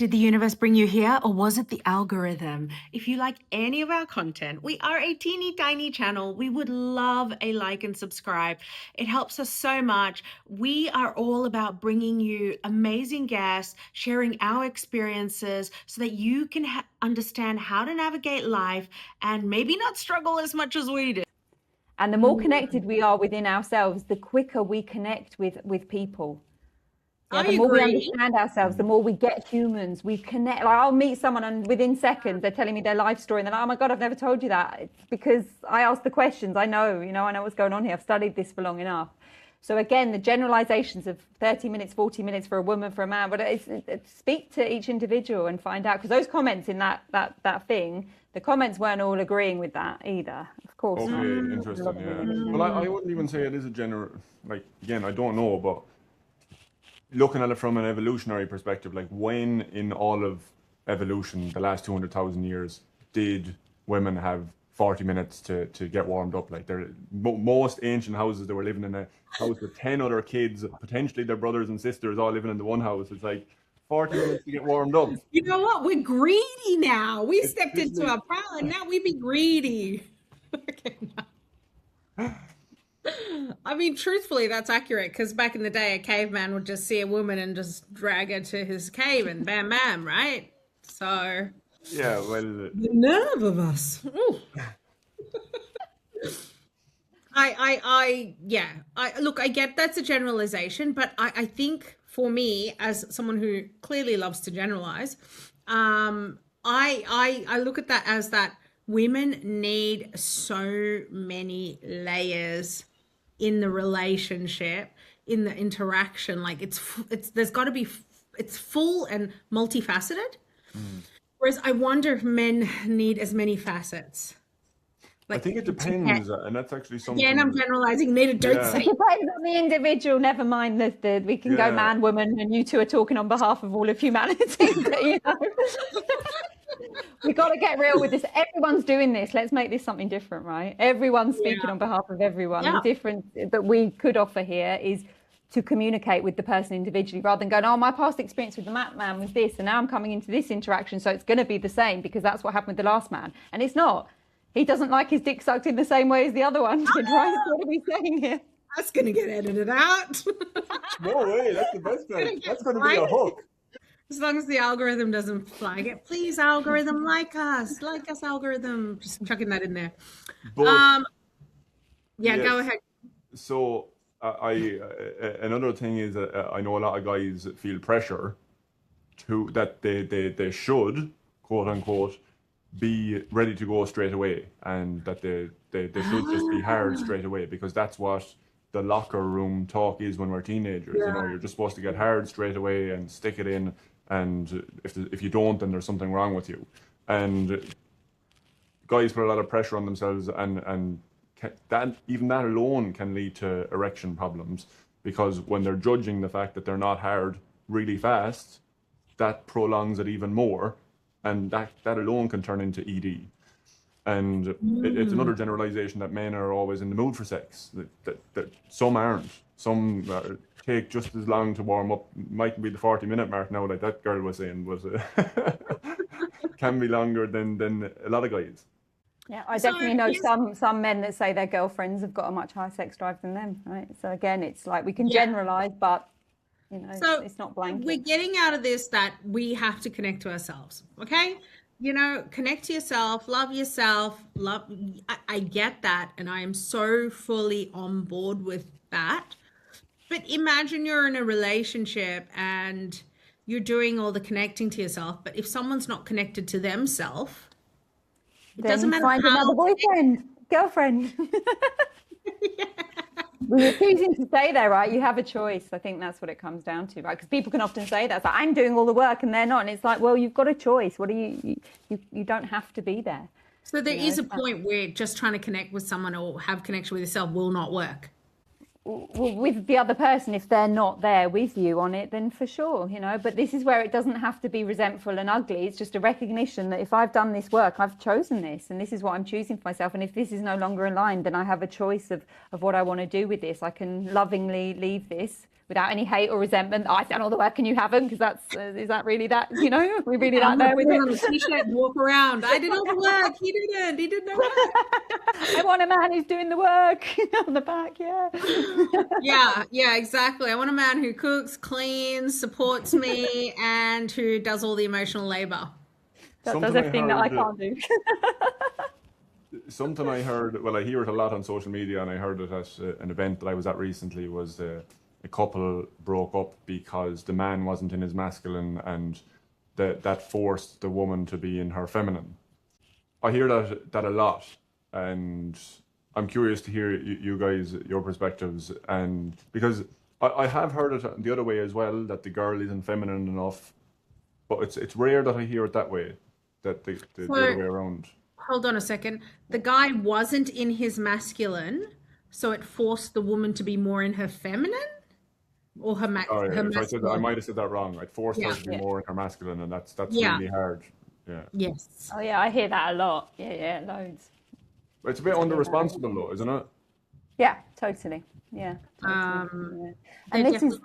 Did the universe bring you here, or was it the algorithm? If you like any of our content, we are a teeny tiny channel. We would love a like and subscribe. It helps us so much. We are all about bringing you amazing guests, sharing our experiences so that you can understand how to navigate life and maybe not struggle as much as we do. And the more connected we are within ourselves, the quicker we connect with people. Yeah, the more we understand ourselves, the more we get humans, we connect. Like, I'll meet someone and within seconds they're telling me their life story and they're like, oh my God, I've never told you that. It's because I ask the questions. I know what's going on here. I've studied this for long enough. So again, the generalizations of 30 minutes, 40 minutes for a woman, for a man, but it's speak to each individual and find out, because those comments in that thing, the comments weren't all agreeing with that either, of course. Okay, interesting, yeah. Well, I wouldn't even say it is a general, like, again, I don't know, but looking at it from an evolutionary perspective, like when in all of evolution, the last 200,000 years, did women have 40 minutes to get warmed up? Like, most ancient houses, they were living in a house with 10 other kids, potentially their brothers and sisters, all living in the one house. It's like 40 minutes to get warmed up. You know what? We're greedy now. We stepped into our power and now we be greedy. Okay, no. I mean, truthfully, that's accurate, because back in the day, a caveman would just see a woman and just drag her to his cave and bam, bam, right? So, yeah, well, the nerve of us. Look, I get that's a generalization, but I think for me, as someone who clearly loves to generalize, I look at that as that women need so many layers in the relationship, in the interaction. Like there's got to be, it's full and multifaceted. Whereas I wonder if men need as many facets. Like, I think it depends, and that's actually something. Yeah, and I'm generalizing. Nita, don't say. It depends on the individual. Never mind the we can go man, woman, and you two are talking on behalf of all of humanity. But, you know, we got to get real with this. Everyone's doing this. Let's make this something different, right? Everyone's speaking on behalf of everyone. The difference that we could offer here is to communicate with the person individually, rather than going, oh, my past experience with the man was this, and now I'm coming into this interaction, so it's going to be the same because that's what happened with the last man. And it's not. He doesn't like his dick sucked in the same way as the other one did, right? What are we saying here? That's going to get edited out. No way, that's the best thing. That's going to be a hook. As long as the algorithm doesn't flag it. Please, algorithm, like us, algorithm. Just chucking that in there. But, yes. Go ahead. So another thing is I know a lot of guys feel pressure that they should, quote unquote, be ready to go straight away, and that they should just be hard straight away, because that's what the locker room talk is when we're teenagers. You know, you're just supposed to get hard straight away and stick it in, and if you don't, then there's something wrong with you. And guys put a lot of pressure on themselves, and that alone can lead to erection problems, because when they're judging the fact that they're not hard really fast, that prolongs it even more, and that alone can turn into ED. And it's another generalization that men are always in the mood for sex. That some aren't. Some take just as long to warm up. Might be the 40-minute mark now, like that girl was saying, can be longer than a lot of guys. Yeah, I definitely know some men that say their girlfriends have got a much higher sex drive than them, right? So again, it's like we can generalize, but you know, so it's not blanket. We're getting out of this that we have to connect to ourselves, okay? You know, connect to yourself, love yourself, I get that, and I am so fully on board with that. But imagine you're in a relationship and you're doing all the connecting to yourself, but if someone's not connected to themselves, it doesn't matter find another boyfriend, girlfriend. We're choosing to stay there, right? You have a choice. I think that's what it comes down to, right? Because people can often say that. It's like, I'm doing all the work and they're not. And it's like, well, you've got a choice. What do you don't have to be there. So there is a point where just trying to connect with someone or have connection with yourself will not work. Well, with the other person, if they're not there with you on it, then for sure, you know. But this is where it doesn't have to be resentful and ugly. It's just a recognition that if I've done this work, I've chosen this, and this is what I'm choosing for myself. And if this is no longer aligned, then I have a choice of what I want to do with this. I can lovingly leave this without any hate or resentment. I've done all the work and you haven't, because that's is that really that, you know, are we really that there with it? On a t-shirt and walk around. I did all the work. He did no work. I want a man who's doing the work on the back. Yeah, exactly. I want a man who cooks, cleans, supports me, and who does all the emotional labor. That does everything that I can't do. Something I heard, well, I hear it a lot on social media, and I heard it at an event that I was at recently, was a couple broke up because the man wasn't in his masculine, and that forced the woman to be in her feminine. I hear that a lot, and I'm curious to hear you guys, your perspectives, and because I have heard it the other way as well, that the girl isn't feminine enough, but it's rare that I hear it that way, that the other way around. Hold on a second. The guy wasn't in his masculine, so it forced the woman to be more in her feminine, or her masculine. I might have said that wrong. It forced her to be more in her masculine, and that's really hard. Yeah. Yes. Oh yeah, I hear that a lot. Yeah, loads. It's a bit under-responsible though, isn't it? Yeah, totally. Yeah. Totally. And this is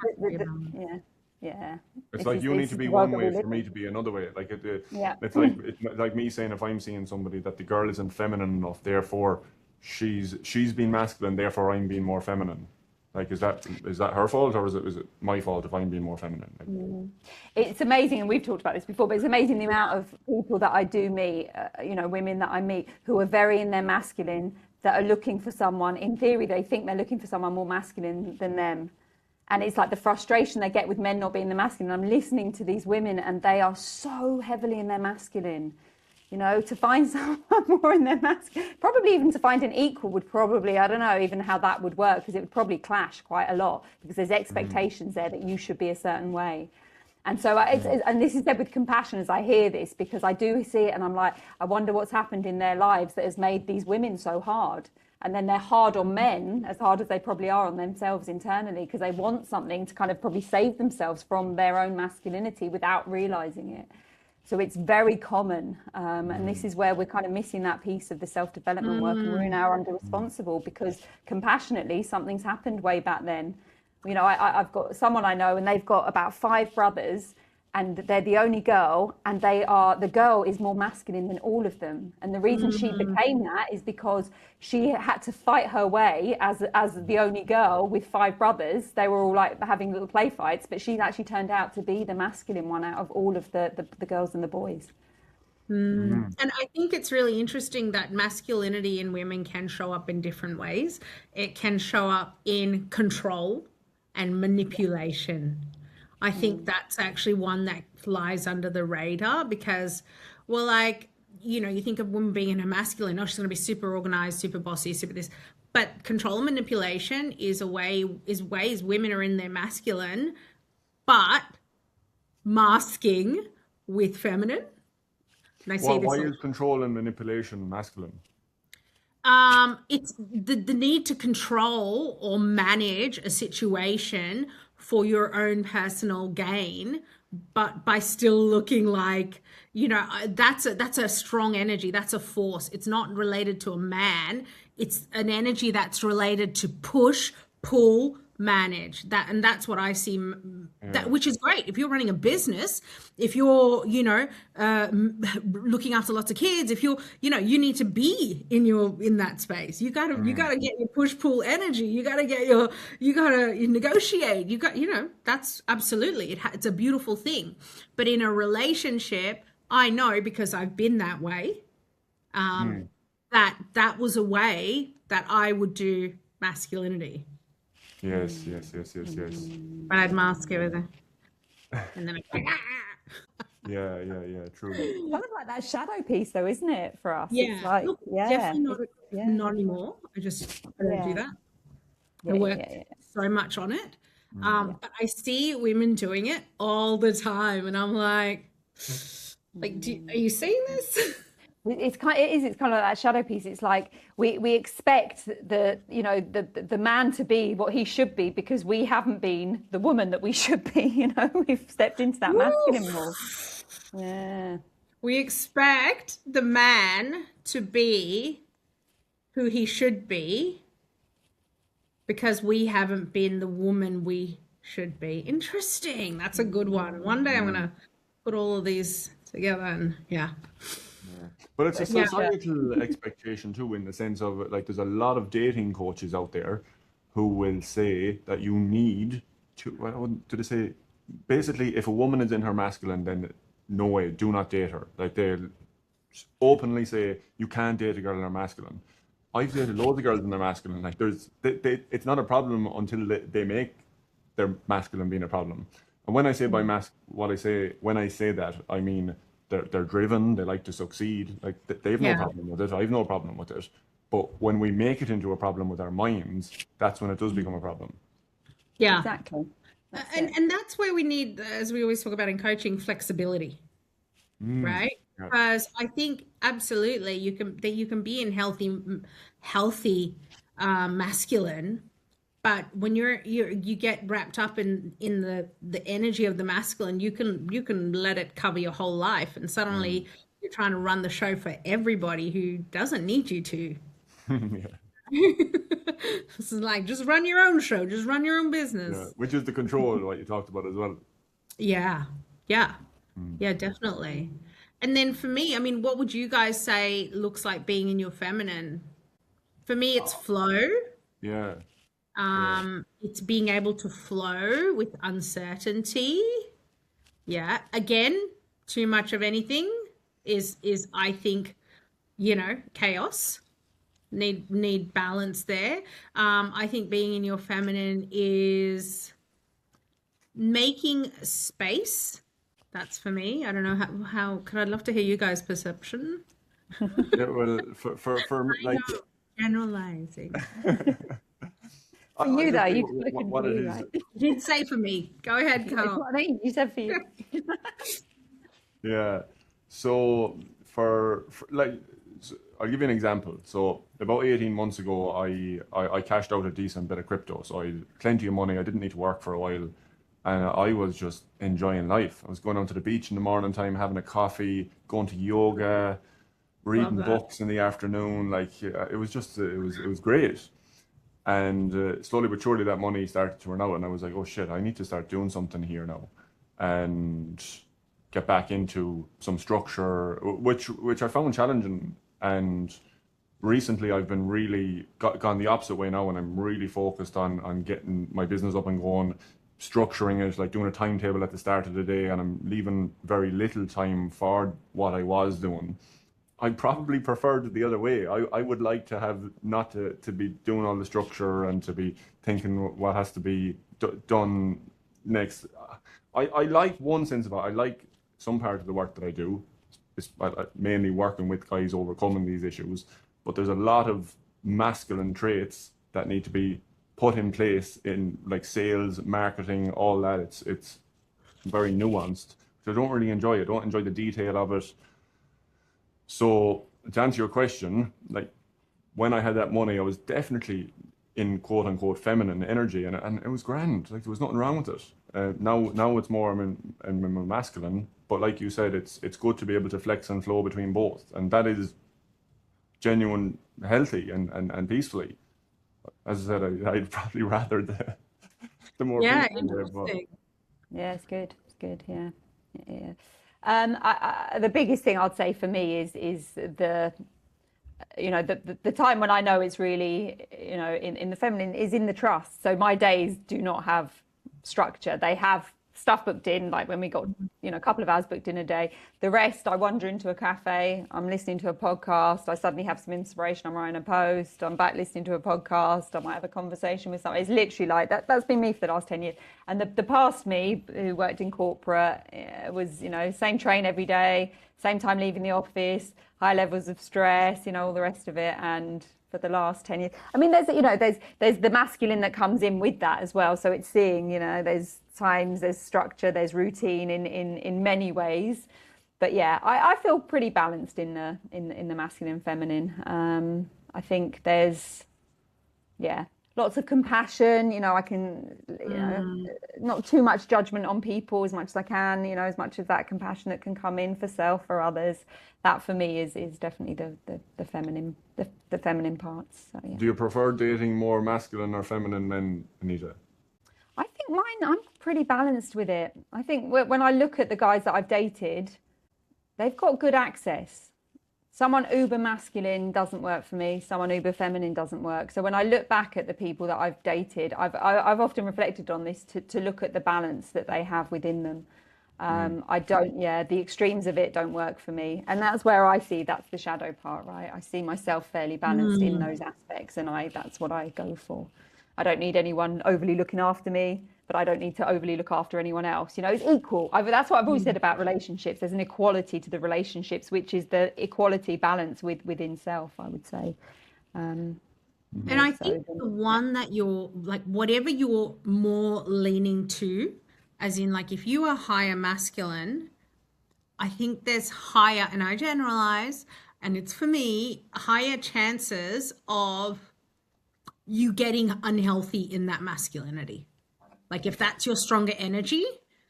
yeah. It's like you need to be one way for me to be another way. Like it's like me saying, if I'm seeing somebody that the girl isn't feminine enough, therefore she's being masculine, therefore I'm being more feminine. Like, is that her fault, or is it my fault if I'm being more feminine? Like, it's amazing, and we've talked about this before, but it's amazing the amount of people that I do meet, women that I meet who are very in their masculine, that are looking for someone. In theory, they think they're looking for someone more masculine than them. And it's like the frustration they get with men not being the masculine. I'm listening to these women, and they are so heavily in their masculine. You know, to find someone more in their masculine, probably even to find an equal would probably, I don't know even how that would work, because it would probably clash quite a lot, because there's expectations there that you should be a certain way. And so, and this is said with compassion as I hear this, because I do see it and I'm like, I wonder what's happened in their lives that has made these women so hard. And then they're hard on men, as hard as they probably are on themselves internally, because they want something to kind of probably save themselves from their own masculinity without realizing it. So it's very common. And this is where we're kind of missing that piece of the self-development work, and we're now under-responsible, because compassionately, something's happened way back then. You know, I've got someone I know, and they've got about 5 brothers, and they're the only girl, and the girl is more masculine than all of them. And the reason she became that is because she had to fight her way as the only girl with 5 brothers. They were all like having little play fights, but she actually turned out to be the masculine one out of all of the girls and the boys. And I think it's really interesting that masculinity in women can show up in different ways. It can show up in control and manipulation. I think that's actually one that flies under the radar, because, well, like, you know, you think of women being in her masculine, she's going to be super organized, super bossy, super this. But control and manipulation is ways women are in their masculine, but masking with feminine. And I see why is control and manipulation masculine? It's the need to control or manage a situation for your own personal gain, but by still looking like, you know, that's a strong energy. That's a force. It's not related to a man. It's an energy that's related to push, pull, manage that. And that's what I see, that, which is great. If you're running a business, if you're, you know, looking after lots of kids, if you're, you know, you need to be in that space. You gotta get your push pull energy. You gotta negotiate. You know, that's absolutely, it's a beautiful thing. But in a relationship, I know, because I've been that way, that was a way that I would do masculinity. Yes. But I'd mask everything. And then I'd Yeah, true. Kind of like that shadow piece though, isn't it, for us? Yeah. It's like, look, definitely not anymore. I don't do that. I work so much on it. But I see women doing it all the time, and I'm like, are you seeing this? It's kind of like that shadow piece. It's like we expect the man to be what he should be, because we haven't been the woman that we should be. You know, we've stepped into that masculine role. Yeah. We expect the man to be who he should be, because we haven't been the woman we should be. Interesting. That's a good one. One day I'm gonna put all of these together and yeah. But it's a Yeah. societal expectation too, in the sense of like there's a lot of dating coaches out there who will say that you need to, do they say, basically if a woman is in her masculine, then no way, do not date her. Like they'll openly say you can't date a girl in her masculine. I've dated loads of girls in their masculine. Like it's not a problem until they make their masculine being a problem. And when I say by what I say when I say that, I mean they're driven, they like to succeed, like they've no problem with it. I've no problem with it. But when we make it into a problem with our minds, that's when it does become a problem. Yeah. Exactly. And that's where we need, as we always talk about in coaching, flexibility. Right? Yeah. Because I think absolutely you can be in healthy masculine, but when you get wrapped up in the energy of the masculine, you can let it cover your whole life, and suddenly you're trying to run the show for everybody who doesn't need you to. This is like, just run your own show, just run your own business. Yeah, which is the control, what you talked about as well. Yeah, definitely. And then for me, I mean, what would you guys say looks like being in your feminine? For me, it's flow. Yeah. It's being able to flow with uncertainty. Yeah. Again, too much of anything is I think, chaos. Need balance there. I think being in your feminine is making space. That's for me. I don't know how could I'd love to hear you guys' perception. Yeah, well, for like generalizing. For you though, you what it is. right? You did say for me. Go ahead, That's Cahal. what I mean. You said for you. Yeah. So for like, I'll give you an example. So about 18 months ago, I cashed out a decent bit of crypto. So I had plenty of money. I didn't need to work for a while. And I was just enjoying life. I was going down to the beach in the morning time, having a coffee, going to yoga, reading books in the afternoon. Like it was just, it was great. And slowly but surely that money started to run out. And I was like, oh shit, I need to start doing something here now. And get back into some structure, which I found challenging. And recently I've been really gone the opposite way now, and I'm really focused on getting my business up and going, structuring it, like doing a timetable at the start of the day, and I'm leaving very little time for what I was doing. I probably preferred it the other way. I would like to have not to be doing all the structure and to be thinking what has to be done next. I like one sense of it. I like some part of the work that I do. It's mainly working with guys overcoming these issues, but there's a lot of masculine traits that need to be put in place in like sales, marketing, all that. It's very nuanced, so I don't really enjoy it. I don't enjoy the detail of it. So to answer your question, like when I had that money, I was definitely in quote unquote feminine energy, and it was grand. Like there was nothing wrong with it. Now it's more I'm masculine, but like you said, it's good to be able to flex and flow between both, and that is genuine, healthy, and peacefully. As I said, I'd probably rather the more interesting. Yeah, it's good. It's good. Yeah. The biggest thing I'd say for me is the time when I know it's really, in the feminine is in the trust. So my days do not have structure. They have stuff booked in, like when we got, a couple of hours booked in a day. The rest, I wander into a cafe, I'm listening to a podcast, I suddenly have some inspiration, I'm writing a post, I'm back listening to a podcast, I might have a conversation with someone. It's literally like that. That's been me for the last 10 years. And the past me, who worked in corporate, was, same train every day, same time leaving the office, high levels of stress, all the rest of it. And for the last 10 years, I mean, there's the masculine that comes in with that as well. So it's seeing, there's times, there's structure, there's routine in many ways. But yeah, I feel pretty balanced in the masculine and feminine. I think there's lots of compassion. I can not too much judgment on people as much as I can. As much of that compassion that can come in for self or others. That for me is definitely the feminine the feminine parts. So, yeah. Do you prefer dating more masculine or feminine men, Anita? I think think I'm pretty balanced with it. I think when I look at the guys that I've dated, they've got good access. Someone uber masculine doesn't work for me. Someone uber feminine doesn't work. So when I look back at the people that I've dated, I've often reflected on this to look at the balance that they have within them. The extremes of it don't work for me. And that's where I see that's the shadow part, right? I see myself fairly balanced in those aspects, and that's what I go for. I don't need anyone overly looking after me, but I don't need to overly look after anyone else. You know, it's equal. That's what I've always said about relationships. There's an equality to the relationships, which is the equality balance within self, I would say. And I think the one that you're like, whatever you're more leaning to, as in like if you are higher masculine, I think there's higher, and I generalize, and it's for me, higher chances of you getting unhealthy in that masculinity. Like if that's your stronger energy,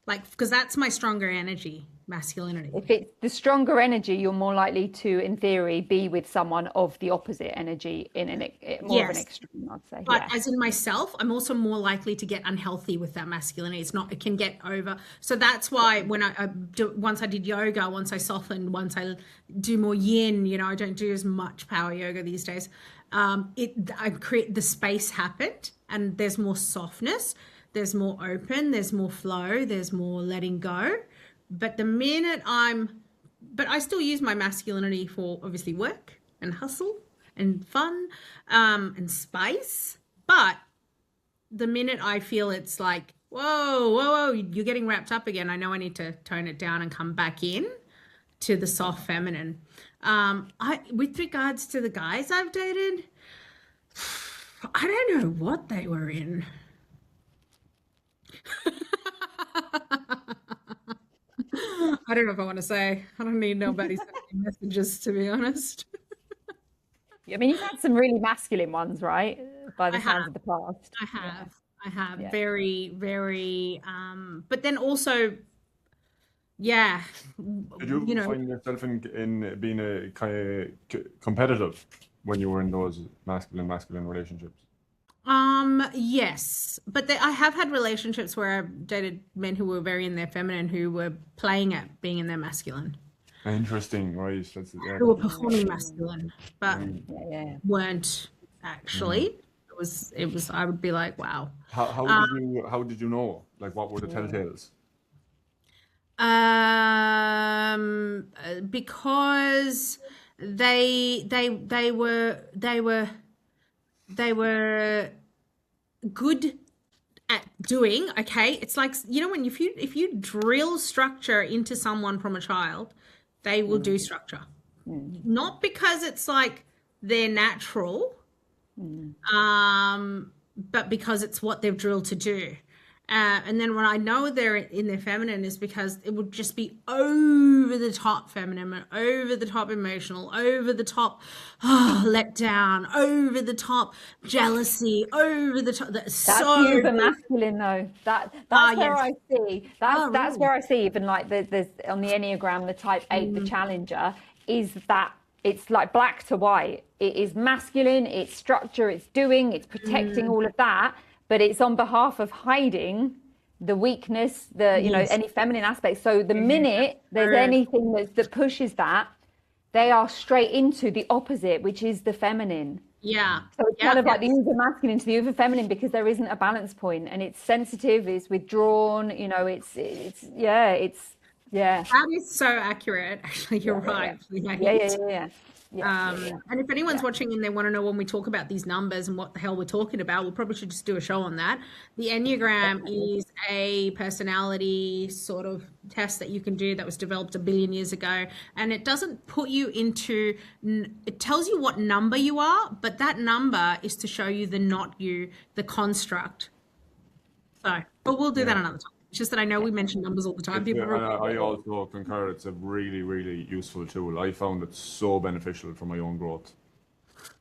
like, because that's my stronger energy, masculinity. If it's the stronger energy, you're more likely to, in theory, be with someone of the opposite energy in more of an extreme, I'd say. But as in myself, I'm also more likely to get unhealthy with that masculinity. It can get over. So that's why when once I did yoga, once I softened, once I do more yin, you know, I don't do as much power yoga these days. The space happened, and there's more softness. There's more open, there's more flow, there's more letting go. But the minute but I still use my masculinity for obviously work and hustle and fun and spice. But the minute I feel it's like, whoa, you're getting wrapped up again, I know I need to tone it down and come back in to the soft feminine. With regards to the guys I've dated, I don't know what they were in. I don't know if I want to say. I don't need nobody sending messages, to be honest. I mean, you've had some really masculine ones, right? By the sounds of the past. I have very, very, but then also, yeah. Did you find yourself in being a kind of competitive when you were in those masculine relationships? Yes, but I have had relationships where I've dated men who were very in their feminine, who were playing at being in their masculine. Interesting, right? Who were performing masculine, but weren't actually. It was. I would be like, wow. How did you know? Like, what were the telltales? Because they were good at doing, okay? It's like, you know, when if you drill structure into someone from a child, they will do structure. Not because it's like they're natural, but because it's what they've drilled to do. And then when I know they're in their feminine is because it would just be over the top feminine, over the top emotional, over the top let down, over the top jealousy, over the top. That's so super masculine though. That's where I see. That's where I see even like there's on the Enneagram, the type 8, the challenger, is that it's like black to white. It is masculine, it's structure, it's doing, it's protecting all of that. But it's on behalf of hiding the weakness, any feminine aspects. So the minute there's anything that pushes that, they are straight into the opposite, which is the feminine. Yeah. So it's kind of like the uber masculine to the uber feminine, because there isn't a balance point, and it's sensitive, it's withdrawn, it's That is so accurate. Actually, you're right. Yeah. And if anyone's watching and they want to know when we talk about these numbers and what the hell we're talking about, we probably should just do a show on that. The Enneagram is a personality sort of test that you can do that was developed 1 billion years ago. And it doesn't put you into, it tells you what number you are, but that number is to show you the not you, the construct. So, but we'll do that another time. It's just that I know we mention numbers all the time. I also concur. It's a really, really useful tool. I found it so beneficial for my own growth.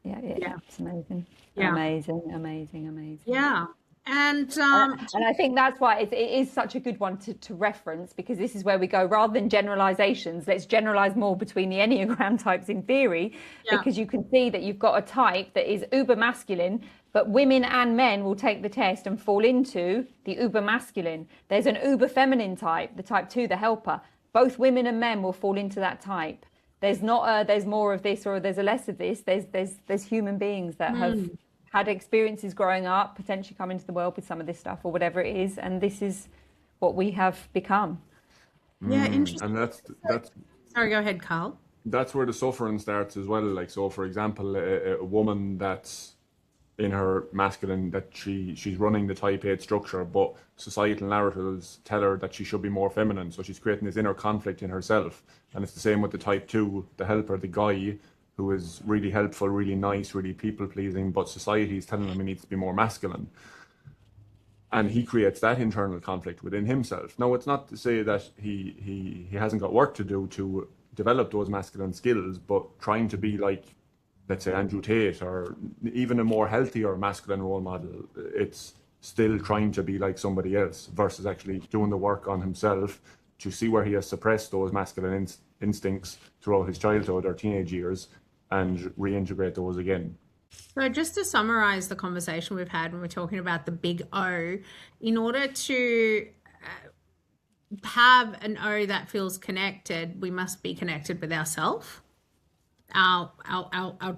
Yeah. It's amazing. Yeah. Amazing. Yeah. And I think that's why it is such a good one to reference, because this is where we go, rather than generalizations, let's generalize more between the Enneagram types in theory, because you can see that you've got a type that is uber masculine, but women and men will take the test and fall into the uber masculine. There's an uber feminine type, the type 2, the helper. Both women and men will fall into that type. There's not there's more of this or there's a less of this. There's human beings that have had experiences growing up, potentially come into the world with some of this stuff or whatever it is, and this is what we have become. Yeah, interesting. And that's sorry, go ahead, Cahal. That's where the suffering starts as well. Like, so for example, a woman that's in her masculine, that she's running the type 8 structure, but societal narratives tell her that she should be more feminine, so she's creating this inner conflict in herself. And it's the same with the type 2, the helper, the guy who is really helpful, really nice, really people-pleasing, but society is telling him he needs to be more masculine. And he creates that internal conflict within himself. Now, it's not to say that he hasn't got work to do to develop those masculine skills, but trying to be like, let's say, Andrew Tate, or even a more healthier masculine role model, it's still trying to be like somebody else versus actually doing the work on himself to see where he has suppressed those masculine instincts throughout his childhood or teenage years, and reintegrate those again. So just to summarize the conversation we've had when we're talking about the big O, in order to have an O that feels connected, we must be connected with ourselves, our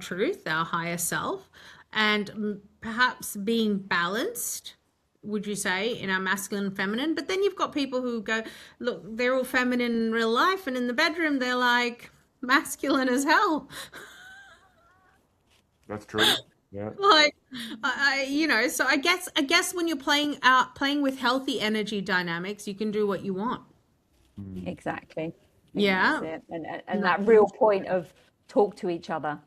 truth, our higher self, and perhaps being balanced, would you say, in our masculine and feminine. But then you've got people who go, look, they're all feminine in real life, and in the bedroom they're like masculine as hell. That's true. Yeah. Like, so I guess when you're playing with healthy energy dynamics, you can do what you want. Exactly. Yeah. That's it. And that real point of talk to each other.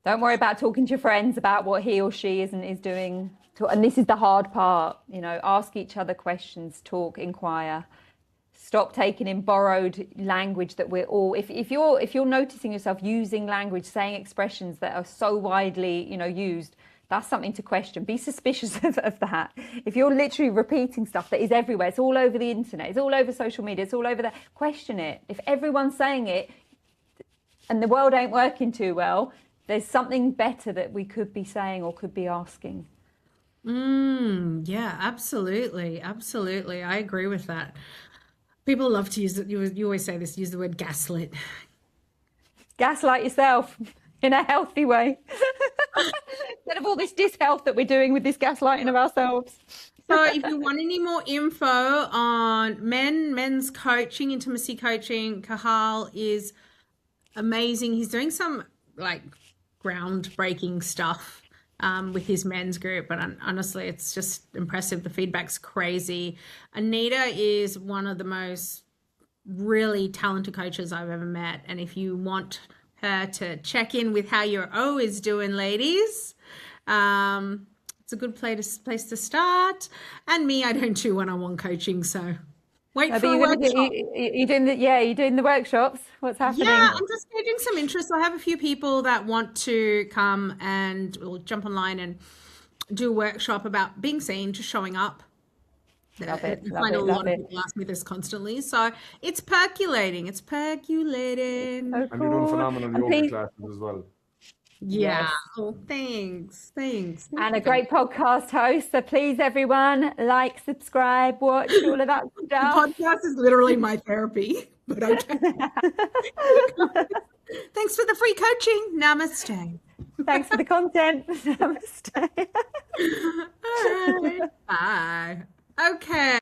Don't worry about talking to your friends about what he or she is doing. And this is the hard part, ask each other questions, talk, inquire. Stop taking in borrowed language that we're all, if you're noticing yourself using language, saying expressions that are so widely, used, that's something to question. Be suspicious of that. If you're literally repeating stuff that is everywhere, it's all over the internet, it's all over social media, it's all over that, question it. If everyone's saying it and the world ain't working too well, there's something better that we could be saying or could be asking. Yeah, absolutely. Absolutely. I agree with that. People love to use it. You always say this, use the word gaslit. Gaslight yourself in a healthy way. Instead of all this dishealth that we're doing with this gaslighting of ourselves. So if you want any more info on men's coaching, intimacy coaching, Cahal is amazing. He's doing some like groundbreaking stuff with his men's group, but honestly, it's just impressive. The feedback's crazy. Anita is one of the most really talented coaches I've ever met. And if you want her to check in with how your O is doing, ladies, it's a good place to start. And me, I don't do one-on-one coaching, so wait for a workshop. You're doing the workshops. What's happening? Yeah, I'm just getting some interest. I have a few people that want to come and we'll jump online and do a workshop about being seen, just showing up. Love it. I find a lot of people ask me this constantly. So it's percolating. It's percolating. So cool. And you're doing phenomenal yoga classes as well. Yeah. Yes. Oh, thanks. And a great podcast host. So please, everyone, like, subscribe, watch, all of that stuff. The podcast is literally my therapy. But okay. Thanks for the free coaching. Namaste. Thanks for the content. Namaste. All right. Bye. Okay.